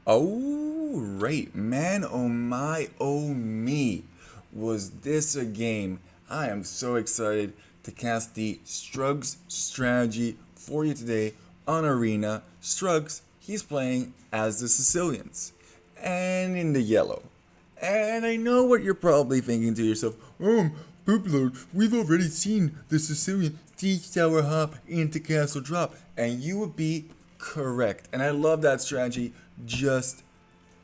Oh, right, man. Oh my, oh me. Was this a game? I am so excited to cast the Strugs strategy for you today on Arena. Strugs, he's playing as the Sicilians and in the yellow. And I know what you're probably thinking to yourself. Poopload, we've already seen the Sicilian Siege Tower Hop into Castle Drop. And you would be correct. And I love that strategy just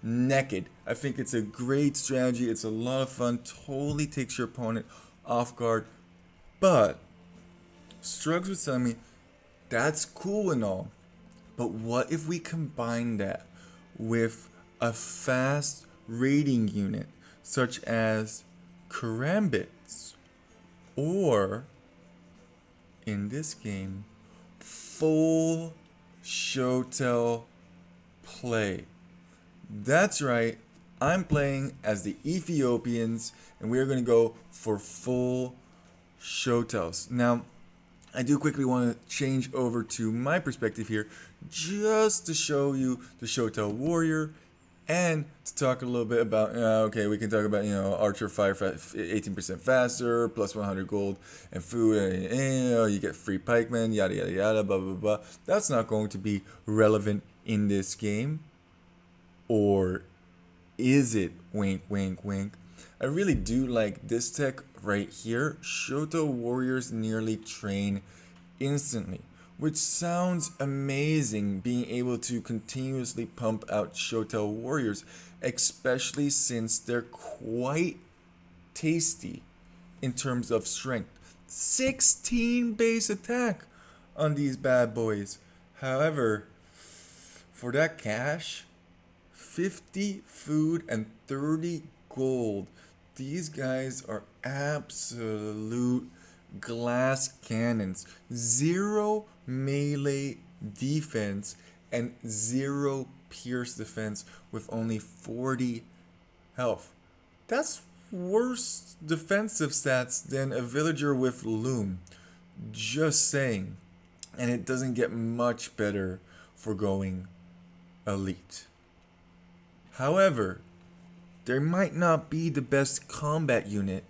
naked. I think it's a great strategy. It's a lot of fun. Totally takes your opponent off guard. But Struggs was telling me that's cool and all. But what if we combine that with a fast raiding unit such as Karambits or in this game full Shottel play? That's right, I'm playing as the Ethiopians and we're going to go for full Shottels. Now, I do quickly want to change over to my perspective here just to show you the Shottel Warrior and to talk a little bit about, okay, we can talk about, Archer Fire 18% faster, plus 100 gold and food, and, you get free pikemen, yada, yada, yada, blah, blah, blah. That's not going to be relevant in this game. Or is it? Wink, wink, wink. I really do like this tech right here. Shoto warriors nearly train instantly, which sounds amazing being able to continuously pump out Shoto warriors, especially since they're quite tasty in terms of strength. 16 base attack on these bad boys. However, for that cash, 50 food and 30 gold. These guys are absolute glass cannons. Zero melee defense and zero pierce defense with only 40 health. That's worse defensive stats than a villager with loom. Just saying. And it doesn't get much better for going elite. However, they might not be the best combat unit.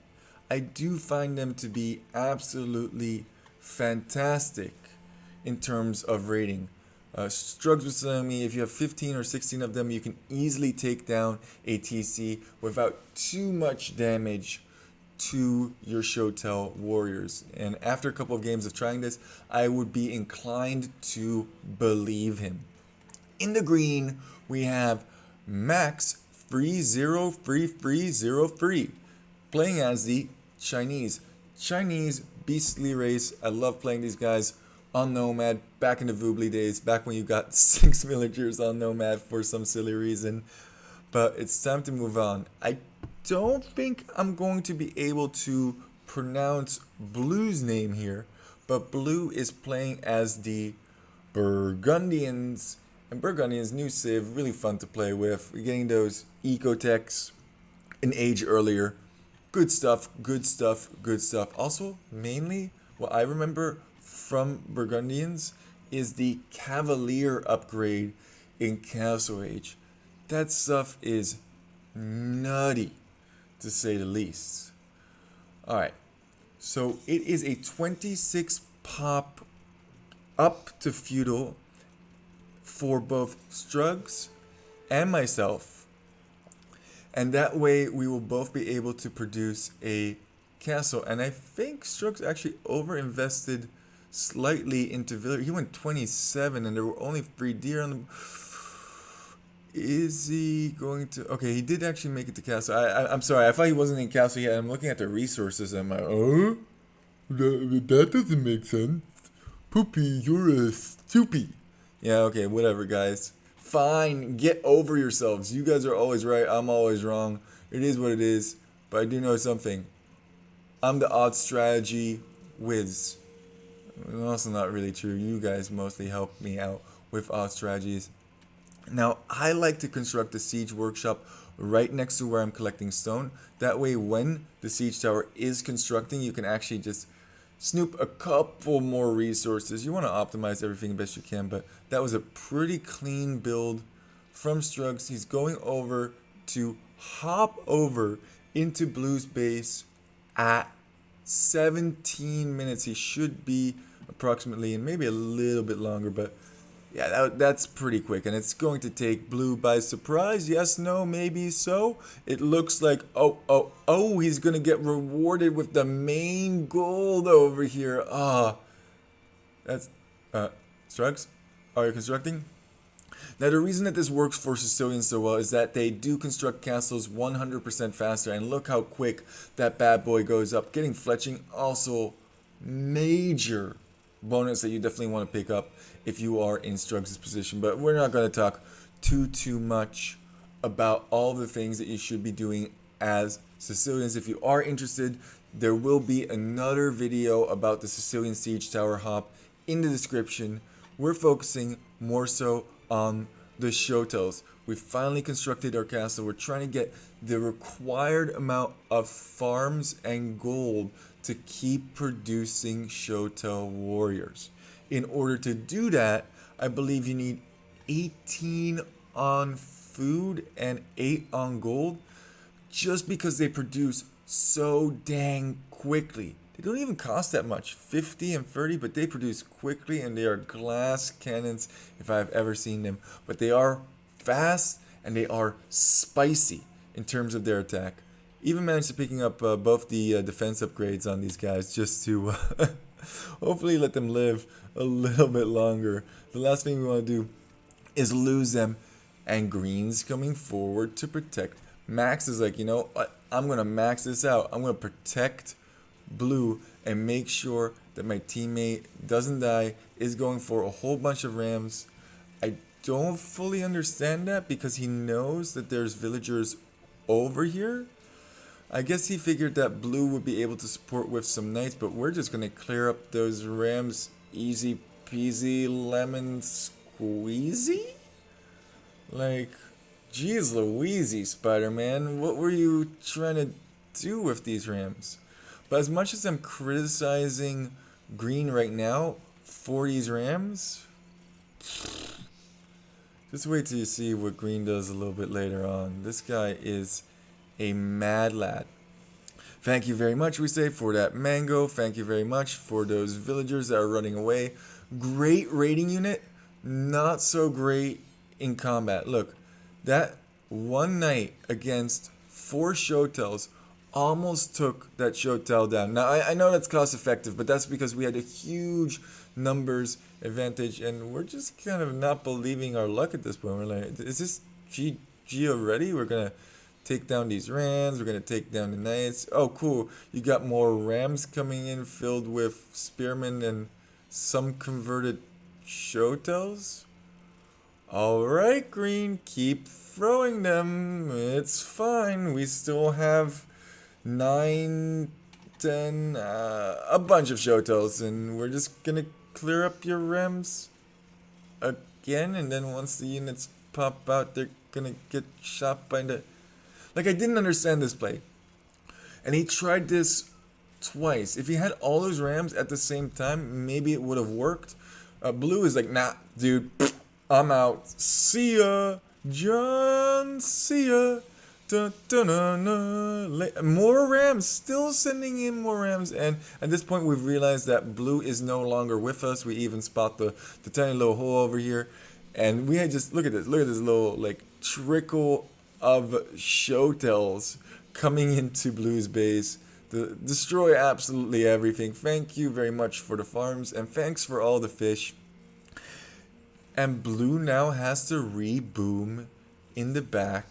I do find them to be absolutely fantastic in terms of rating. Strugs was telling me if you have 15 or 16 of them, you can easily take down a TC without too much damage to your Shottel warriors. And after a couple of games of trying this, I would be inclined to believe him. In the green, we have Max Free Zero Free Free Zero Free, playing as the Chinese beastly race. I love playing these guys on Nomad back in the Voobly days, back when you got 6 villagers on Nomad for some silly reason. But it's time to move on. I don't think I'm going to be able to pronounce Blue's name here, but Blue is playing as the Burgundians. And Burgundians, new civ, really fun to play with. We're getting those ecotechs an age earlier. Good stuff, good stuff, good stuff. Also, mainly, what I remember from Burgundians is the Cavalier upgrade in Castle Age. That stuff is nutty, to say the least. Alright, so it is a 26 pop up to feudal for both Strugs and myself. And that way we will both be able to produce a castle. And I think Strugs actually over-invested slightly into village. He went 27 and there were only 3 deer on the... Is he going to... Okay, he did actually make it to castle. I'm sorry, I thought he wasn't in castle yet. I'm looking at the resources and I'm like, oh? That doesn't make sense. Poopy, you're a stupid. Yeah, okay, whatever, guys. Fine, get over yourselves. You guys are always right. I'm always wrong. It is what it is. But I do know something. I'm the odd strategy whiz. It's also not really true. You guys mostly help me out with odd strategies. Now, I like to construct a siege workshop right next to where I'm collecting stone. That way, when the siege tower is constructing, you can actually just snoop a couple more resources. You want to optimize everything best you can, but that was a pretty clean build from Strugs. He's going over to hop over into Blue's base at 17 minutes. He should be approximately, and maybe a little bit longer, but yeah, that's pretty quick, and it's going to take Blue by surprise. Yes, no, maybe so. It looks like, oh, he's going to get rewarded with the main gold over here. That's, Strugs, are you constructing? Now, the reason that this works for Sicilians so well is that they do construct castles 100% faster, and look how quick that bad boy goes up. Getting fletching, also major bonus that you definitely want to pick up if you are in Struggs' position. But we're not going to talk too much about all the things that you should be doing as Sicilians. If you are interested, there will be another video about the Sicilian Siege Tower Hop in the description. We're focusing more so on the Shottels. We finally constructed our castle. We're trying to get the required amount of farms and gold to keep producing Shottel warriors. In order to do that, I believe you need 18 on food and 8 on gold, just because they produce so dang quickly. They don't even cost that much, 50 and 30, but they produce quickly, and they are glass cannons if I've ever seen them. But they are fast and they are spicy in terms of their attack. Even managed to picking up both the defense upgrades on these guys just to hopefully let them live a little bit longer. The last thing we want to do is lose them. And Green's coming forward to protect. Max is like, you know what? I'm going to max this out. I'm going to protect Blue and make sure that my teammate doesn't die. Is going for a whole bunch of rams. I don't fully understand that because he knows that there's villagers over here. I guess he figured that Blue would be able to support with some knights, but we're just going to clear up those rams easy peasy lemon squeezy. Like, geez Louise, Spider-Man, what were you trying to do with these rams? But as much as I'm criticizing Green right now for these rams, just wait till you see what Green does a little bit later on. This guy is a mad lad. Thank you very much, we say, for that mango. Thank you very much for those villagers that are running away. Great raiding unit, not so great in combat. Look, that one knight against 4 Shottels almost took that Shottel down. Now, I know that's cost effective, but that's because we had a huge numbers advantage, and we're just kind of not believing our luck at this point. We're like, is this GG already? We're going to take down these rams. We're going to take down the knights. Oh, cool. You got more rams coming in filled with spearmen and some converted Shottels. Alright, Green, keep throwing them. It's fine. We still have 9, 10, a bunch of Shottels, and we're just gonna clear up your rams again, and then once the units pop out, they're gonna get shot by the... Like, I didn't understand this play. And he tried this twice. If he had all those rams at the same time, maybe it would have worked. Blue is like, nah, dude, I'm out. See ya, John. See ya. Da, da, da, da. More rams. Still sending in more rams. And at this point, we've realized that Blue is no longer with us. We even spot the tiny little hole over here. And we had just, look at this. Look at this little, like, trickle of Shottels coming into Blue's base. Destroy absolutely everything. Thank you very much for the farms. And thanks for all the fish. And Blue now has to reboom in the back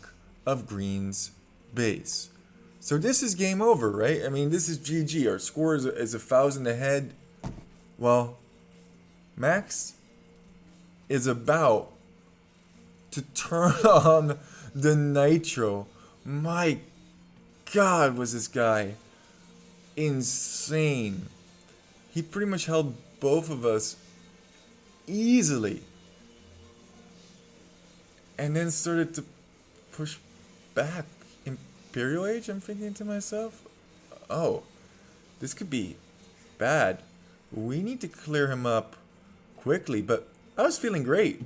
of Green's base. So this is game over, right? I mean, this is GG. Our score is 1,000 ahead. Well, Max is about to turn on the nitro. My God, was this guy insane. He pretty much held both of us easily. And then started to push back. Imperial Age, I'm thinking to myself. Oh, this could be bad. We need to clear him up quickly, but I was feeling great.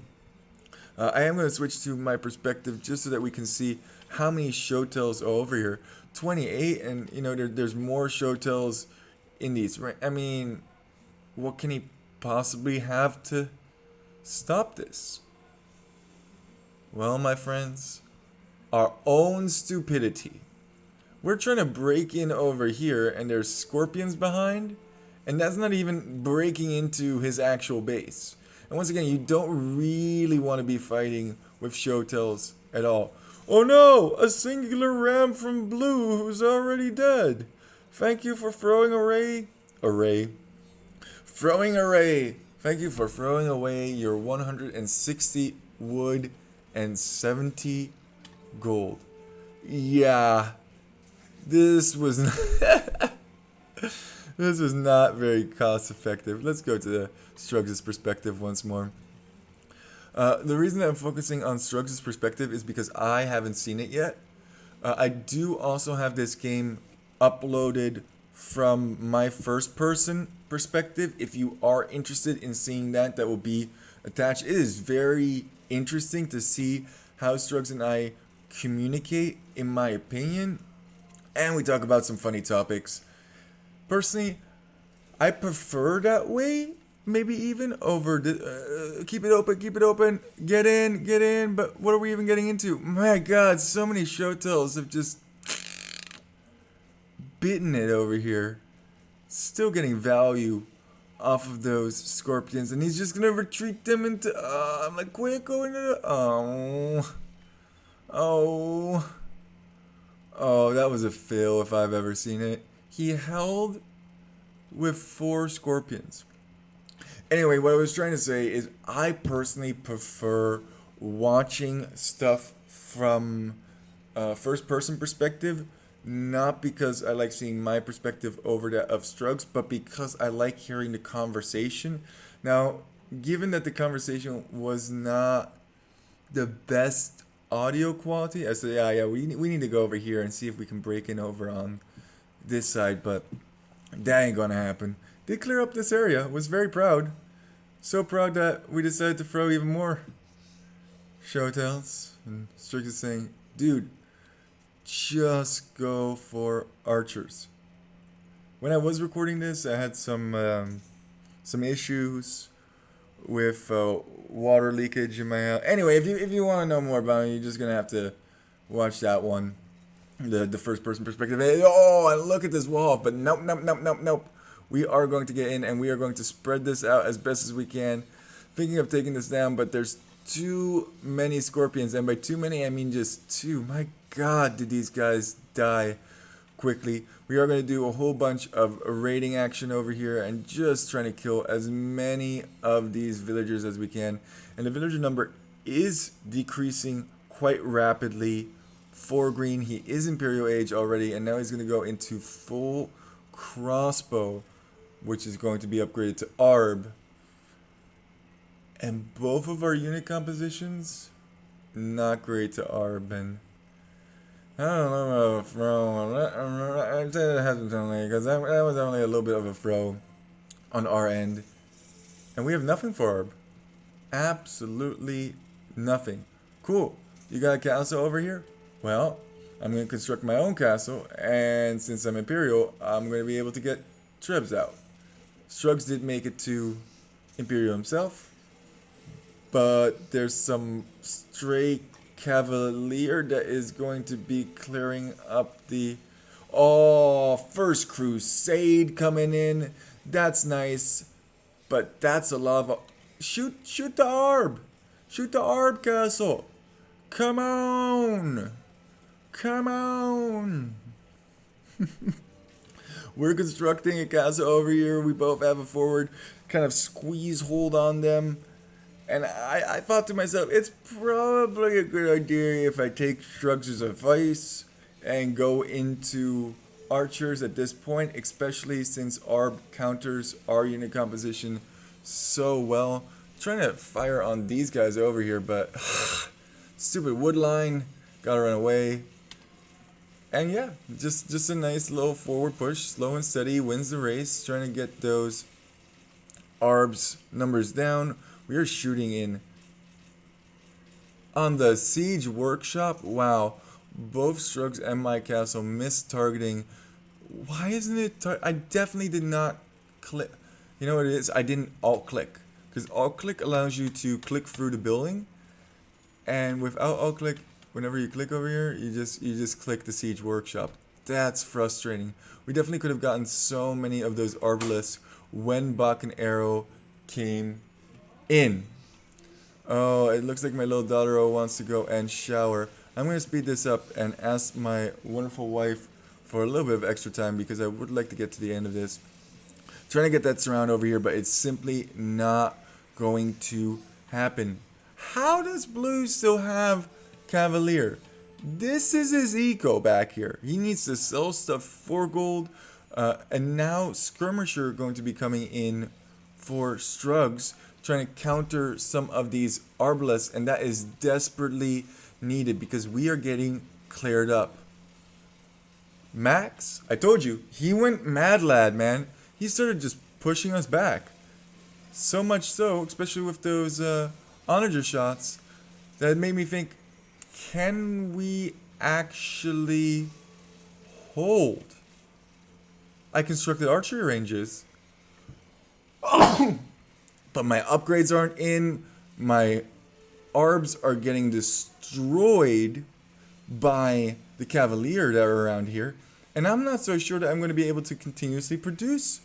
I am going to switch to my perspective just so that we can see how many Shottels are over here. 28, and you know there's more Shottels in these. Right? I mean, what can he possibly have to stop this? Well, my friends, our own stupidity. We're trying to break in over here, and there's scorpions behind, and that's not even breaking into his actual base. And once again, you don't really want to be fighting with Shottels at all. Oh no! A singular ram from blue who's already dead. Thank you for throwing Throwing array. Thank you for throwing away your 160 wood and 70 gold. Yeah. This was this was not very cost effective. Let's go to the Struggs' perspective once more. The reason that I'm focusing on Struggs' perspective is because I haven't seen it yet. I do also have this game uploaded from my first person perspective. If you are interested in seeing that, that will be attached. It is very interesting to see how Strugs and I communicate, in my opinion. And we talk about some funny topics. Personally, I prefer that way. Maybe even over the keep it open, get in. But what are we even getting into? My God, so many Shottels have just bitten it over here. Still getting value off of those scorpions, and he's just gonna retreat them into. I'm like, quick, go into the. Oh, that was a fail if I've ever seen it. He held with 4 scorpions. Anyway, what I was trying to say is I personally prefer watching stuff from first person perspective, not because I like seeing my perspective over that of Strugs, but because I like hearing the conversation. Now, given that the conversation was not the best audio quality, I said, yeah, we need to go over here and see if we can break in over on this side, but that ain't gonna happen. Did clear up this area, was very proud. So proud that we decided to throw even more Shottels. And Struggs is saying, dude, just go for archers. When I was recording this, I had some issues with water leakage in my house. Anyway, if you want to know more about it, you're just gonna have to watch that one, the first person perspective. Oh, and look at this wall, but nope. We are going to get in, and we are going to spread this out as best as we can. Thinking of taking this down, but there's too many scorpions, and by too many I mean just 2. My God, did these guys die quickly. We are going to do a whole bunch of raiding action over here and just trying to kill as many of these villagers as we can. And the villager number is decreasing quite rapidly. 4 green, he is Imperial Age already, and now he's going to go into full crossbow, which is going to be upgraded to Arb. And both of our unit compositions, not great to Arb, and I don't know about a throw. I'd say that hasn't only because that was only a little bit of a throw on our end, and we have nothing for Arb. Absolutely nothing. Cool. You got a castle over here? Well, I'm going to construct my own castle, and since I'm Imperial, I'm going to be able to get Trebs out. Strugs did make it to Imperial himself, but there's some stray Cavalier that is going to be clearing up the... Oh, First Crusade coming in. That's nice, but that's a lot of... Shoot the Arb! Shoot the Arb castle! Come on! We're constructing a castle over here. We both have a forward kind of squeeze hold on them. And I thought to myself, it's probably a good idea if I take Strugs' advice and go into archers at this point, especially since Arb counters our unit composition so well. I'm trying to fire on these guys over here, but stupid wood line, gotta run away. And yeah, just a nice little forward push, slow and steady, wins the race, trying to get those Arb's numbers down. We are shooting in On the siege workshop, wow, both Strugs and my castle missed targeting. Why isn't it? I definitely did not click. You know what it is? I didn't alt click, because alt click allows you to click through the building, and without alt click, whenever you click over here, you just click the siege workshop. That's frustrating. We definitely could have gotten so many of those arbalists when Bach and Arrow came in. Oh, it looks like my little daughter wants to go and shower. I'm going to speed this up and ask my wonderful wife for a little bit of extra time because I would like to get to the end of this. Trying to get that surround over here, but it's simply not going to happen. How does Blue still have Cavalier? This is his eco back here. He needs to sell stuff for gold. And now Skirmisher going to be coming in for Strugs, trying to counter some of these arbalists, and that is desperately needed because we are getting cleared up. Max, I told you, he went mad lad, man. He started just pushing us back. So much so, especially with those onager shots, that it made me think, can we actually hold? I constructed archery ranges. But my upgrades aren't in. My arbs are getting destroyed by the Cavalier that are around here. And I'm not so sure that I'm going to be able to continuously produce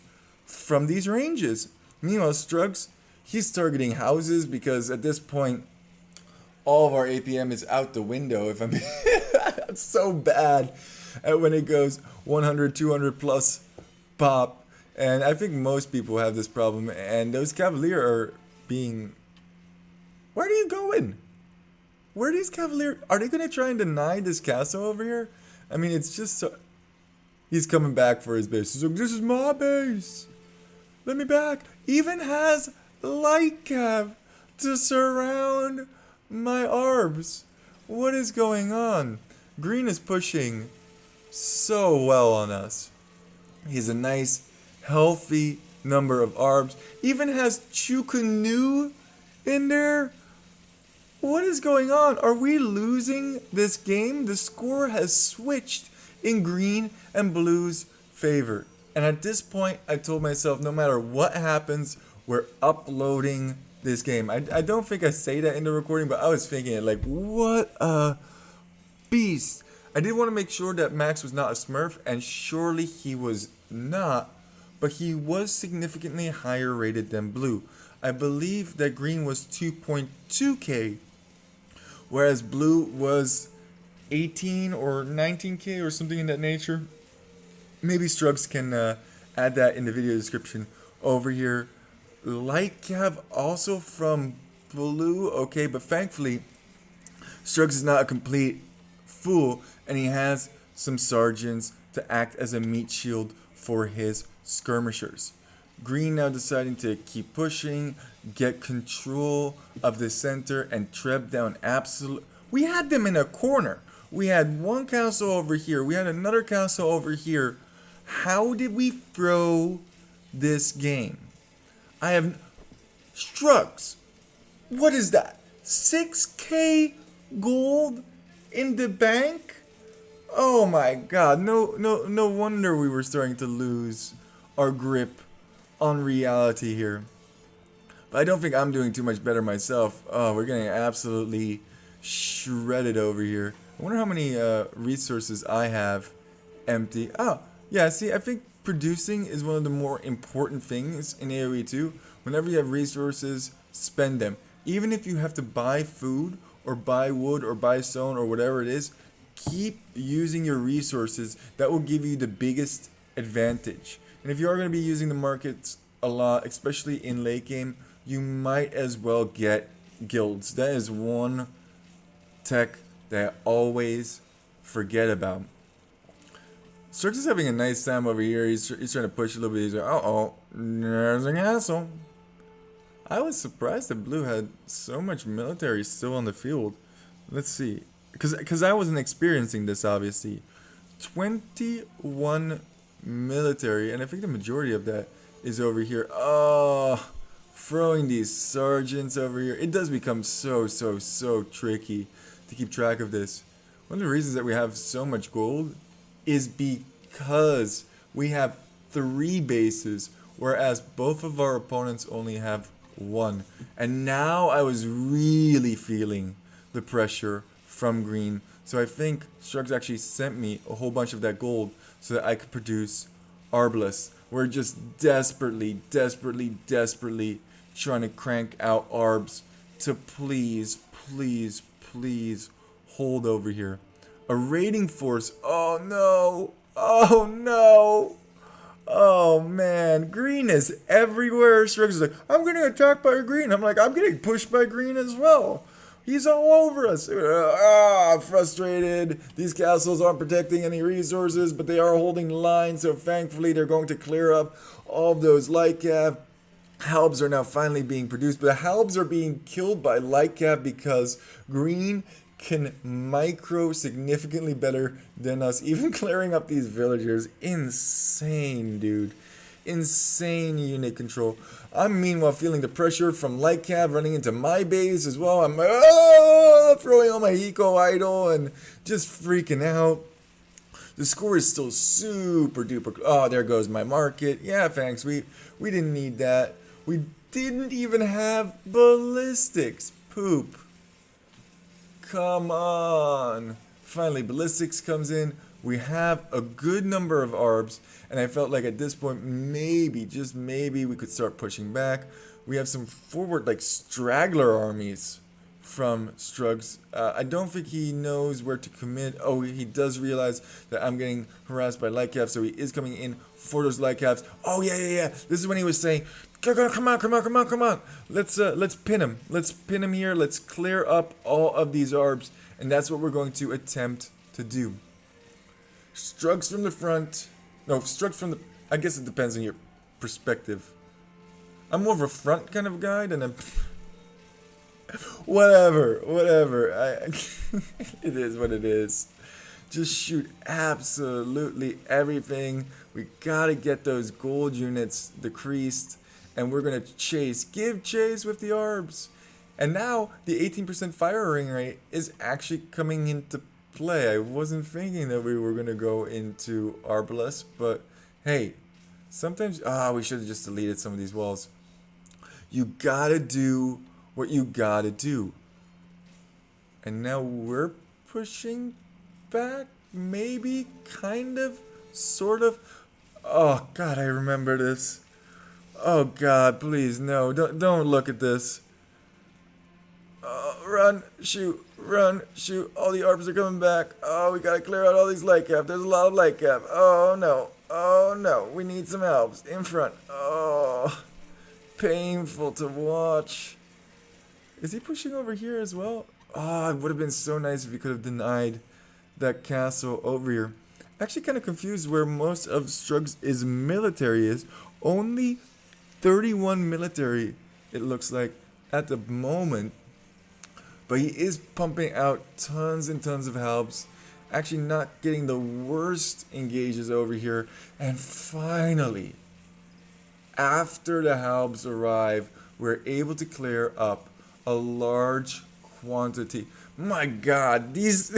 from these ranges. Meanwhile, Strugs, he's targeting houses because at this point, all of our APM is out the window. If I'm it's so bad at when it goes 100, 200 plus pop. And I think most people have this problem. And those Cavalier are being... Where are you going? Where are these Cavalier... Are they going to try and deny this castle over here? I mean, it's just so... He's coming back for his base. He's like, this is my base. Let me back. Even has light cav to surround my arbs. What is going on? Green is pushing so well on us. He's a nice, healthy number of arbs. Even has Chukunu in there. What is going on? Are we losing this game? The score has switched in green and blue's favor. And at this point, I told myself, no matter what happens, we're uploading this game. I don't think I say that in the recording, but I was thinking it like, what a beast. I did want to make sure that Max was not a Smurf, and surely he was not, but he was significantly higher rated than blue. I believe that green was 2.2k, whereas blue was 18 or 19k or something in that nature. Maybe Strugs can add that in the video description over here. Light cav also from blue, okay, but thankfully Strugs is not a complete fool, and he has some sergeants to act as a meat shield for his skirmishers. Green now deciding to keep pushing, get control of the center, and treb down absolute. We had them in a corner. We had one castle over here. We had another castle over here. How did we throw this game? I have Strugs. What is that? 6k gold in the bank? Oh my god. No wonder we were starting to lose our grip on reality here. But I don't think I'm doing too much better myself. Oh, we're getting absolutely shredded over here. I wonder how many resources I have empty. Oh, yeah, see, I think producing is one of the more important things in AoE 2. Whenever you have resources, spend them. Even if you have to buy food or buy wood or buy stone or whatever it is, keep using your resources. That will give you the biggest advantage. And if you are going to be using the markets a lot, especially in late game, you might as well get guilds. That is one tech that I always forget about. Strugs is having a nice time over here. He's trying to push a little bit. He's like, uh-oh, there's a castle. I was surprised that blue had so much military still on the field. Let's see. Because I wasn't experiencing this, obviously. 21 military, and I think the majority of that is over here. Oh, throwing these sergeants over here. It does become so tricky to keep track of this. One of the reasons that we have so much gold is because we have 3 bases, whereas both of our opponents only have 1. And now I was really feeling the pressure from green. So I think Strugs actually sent me a whole bunch of that gold so that I could produce Arbalists. We're just desperately trying to crank out Arbs to please hold over here. A raiding force. Oh no. Oh no. Oh man, green is everywhere. Strugs is like, I'm getting attacked by green. I'm like, I'm getting pushed by green as well. He's all over us. Frustrated. These castles aren't protecting any resources, but they are holding the line, so thankfully they're going to clear up all of those Lightcav. Halbs are now finally being produced, but the Halbs are being killed by Lightcav because green can micro significantly better than us, even clearing up these villagers. Insane, dude. Insane unit control. I'm meanwhile feeling the pressure from Lightcav running into my base as well. I'm throwing on my Eco Idol and just freaking out. The score is still super duper. Oh, there goes my market. Yeah, thanks. We didn't need that. We didn't even have ballistics. Poop. Come on. Finally, ballistics comes in. We have a good number of ARBs, and I felt like at this point, maybe, just maybe, we could start pushing back. We have some forward, like, straggler armies from Strugs. I don't think he knows where to commit. Oh, he does realize that I'm getting harassed by Lightcav, so he is coming in for those Lightcavs. Oh, yeah. This is when he was saying, come on. Let's pin him. Let's pin him here. Let's clear up all of these ARBs, and that's what we're going to attempt to do. Strugs from the front. No, Strugs from the... I guess it depends on your perspective. I'm more of a front kind of guy than a... whatever. It is what it is. Just shoot absolutely everything. We gotta get those gold units decreased. And we're gonna chase. Give chase with the ARBs. And now, the 18% firing rate is actually coming into play. I wasn't thinking that we were going to go into Arbalest, but hey, sometimes, we should have just deleted some of these walls. You gotta do what you gotta do. And now we're pushing back, maybe, kind of, sort of. Oh God, I remember this. Oh God, please, no, don't look at this. Run, shoot. All the ARPs are coming back. Oh, we gotta clear out all these Lightcav. There's a lot of Lightcav. Oh no. We need some helps in front. Oh, painful to watch. Is he pushing over here as well? Oh, it would have been so nice if he could have denied that castle over here. Actually kind of confused where most of Strugs' military is. Only 31 military, it looks like, at the moment. But he is pumping out tons and tons of helps. Actually not getting the worst engages over here. And finally, after the Halbs arrive, we're able to clear up a large quantity. My God, these...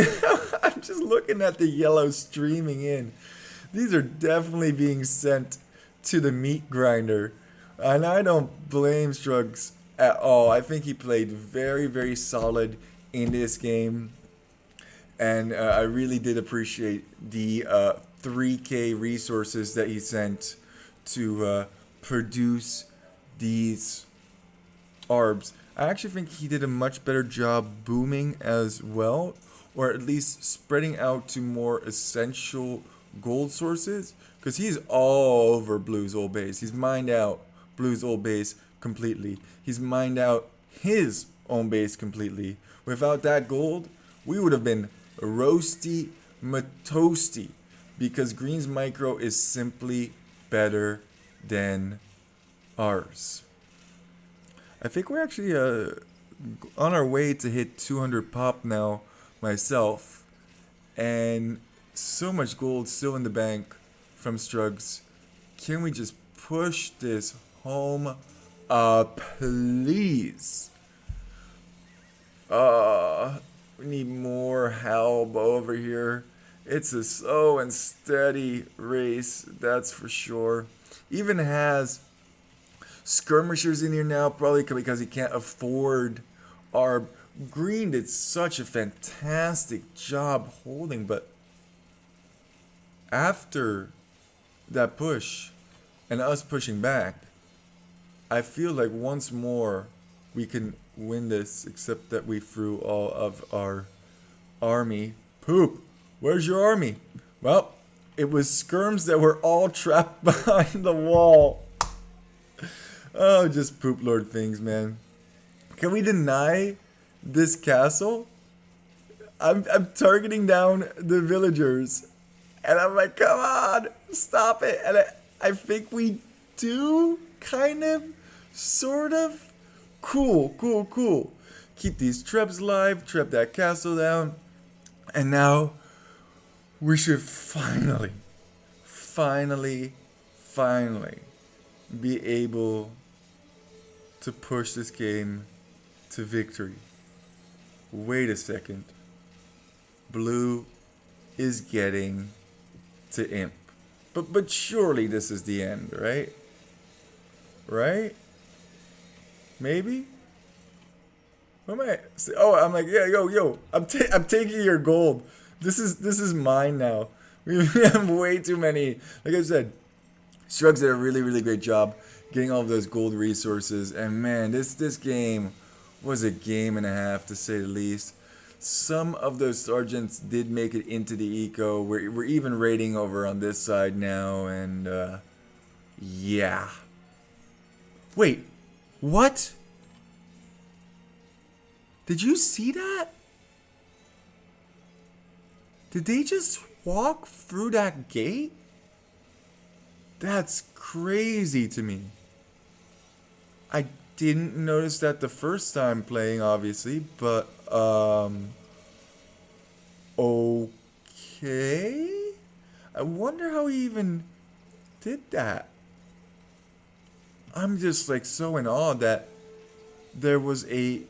I'm just looking at the yellow streaming in. These are definitely being sent to the meat grinder. And I don't blame Strugs at all. I think he played very solid in this game, and I really did appreciate the 3k resources that he sent to produce these ARBs. I actually think he did a much better job booming as well, or at least spreading out to more essential gold sources, because he's all over Blue's old base. He's mined out Blue's old base completely. He's mined out his own base completely. Without that gold, we would have been roasty matoasty, because Green's micro is simply better than ours. I think we're actually on our way to hit 200 pop now myself, and so much gold still in the bank from Strugs. Can we just push this home Please. We need more help over here. It's a slow and steady race, that's for sure. Even has skirmishers in here now, probably because he can't afford our green. Did such a fantastic job holding, but after that push and us pushing back, I feel like once more we can win this, except that we threw all of our army. Poop, where's your army? Well, it was skirms that were all trapped behind the wall. Oh, just poop lord things, man. Can we deny this castle? I'm targeting down the villagers. And I'm like, come on, stop it. And I think we do, kind of, sort of. Cool. Keep these trebs alive, trap that castle down. And now we should finally be able to push this game to victory. Wait a second. Blue is getting to imp. But surely this is the end, right? Right? Maybe? What am I? Oh, I'm like, yeah, yo. I'm taking your gold. This is mine now. We have way too many. Like I said, Strugs did a really great job getting all of those gold resources. And man, this game was a game and a half, to say the least. Some of those sergeants did make it into the eco. We're even raiding over on this side now, and yeah. Wait, what? Did you see that? Did they just walk through that gate? That's crazy to me. I didn't notice that the first time playing, obviously, but okay. I wonder how he even did that. I'm just like so in awe that there was a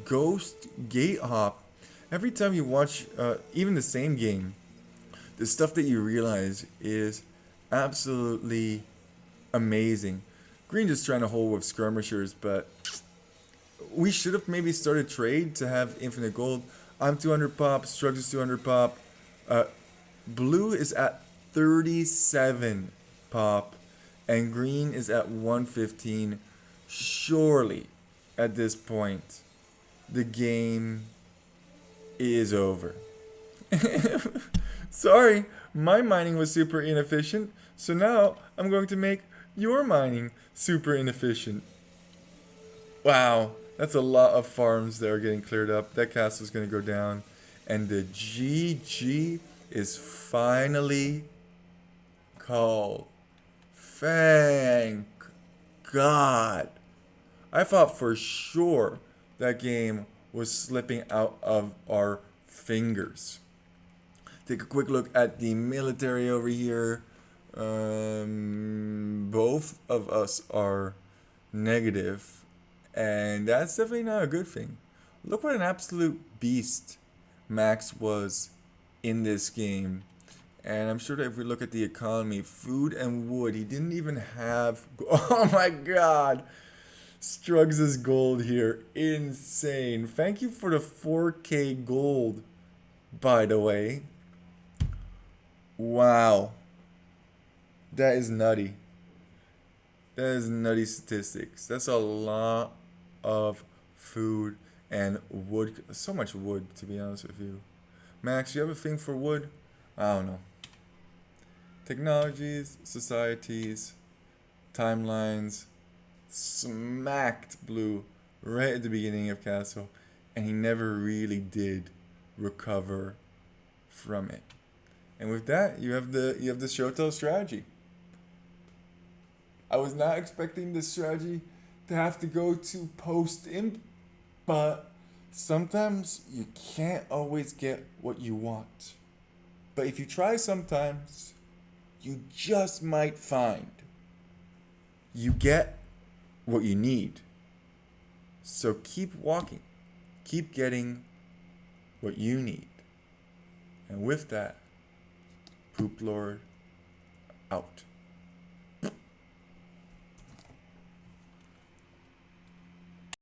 ghost gate hop. Every time you watch even the same game, the stuff that you realize is absolutely amazing. Green just trying to hold with skirmishers, but we should have maybe started trade to have infinite gold. I'm 200 pop, Strugs is 200 pop. Blue is at 37 pop, and green is at 115. Surely, at this point, the game is over. Sorry, my mining was super inefficient, so now I'm going to make your mining super inefficient. Wow, that's a lot of farms that are getting cleared up. That castle's going to go down. And the GG is finally called. Thank God. I thought for sure that game was slipping out of our fingers. Take a quick look at the military over here. Both of us are negative, and that's definitely not a good thing. Look what an absolute beast Max was in this game. And I'm sure that if we look at the economy, food and wood, he didn't even have... Oh my God! Strugs' gold here. Insane. Thank you for the 4K gold, by the way. Wow. That is nutty. That is nutty statistics. That's a lot of food and wood. So much wood, to be honest with you. Max, you have a thing for wood? I don't know. Technologies, societies, timelines. Smacked Blue right at the beginning of Castle. And he never really did recover from it. And with that, you have the Shottel strategy. I was not expecting this strategy to have to go to post-imp, but sometimes you can't always get what you want. But if you try sometimes, you just might find you get what you need. So keep walking. Keep getting what you need. And with that, Poop Lord out.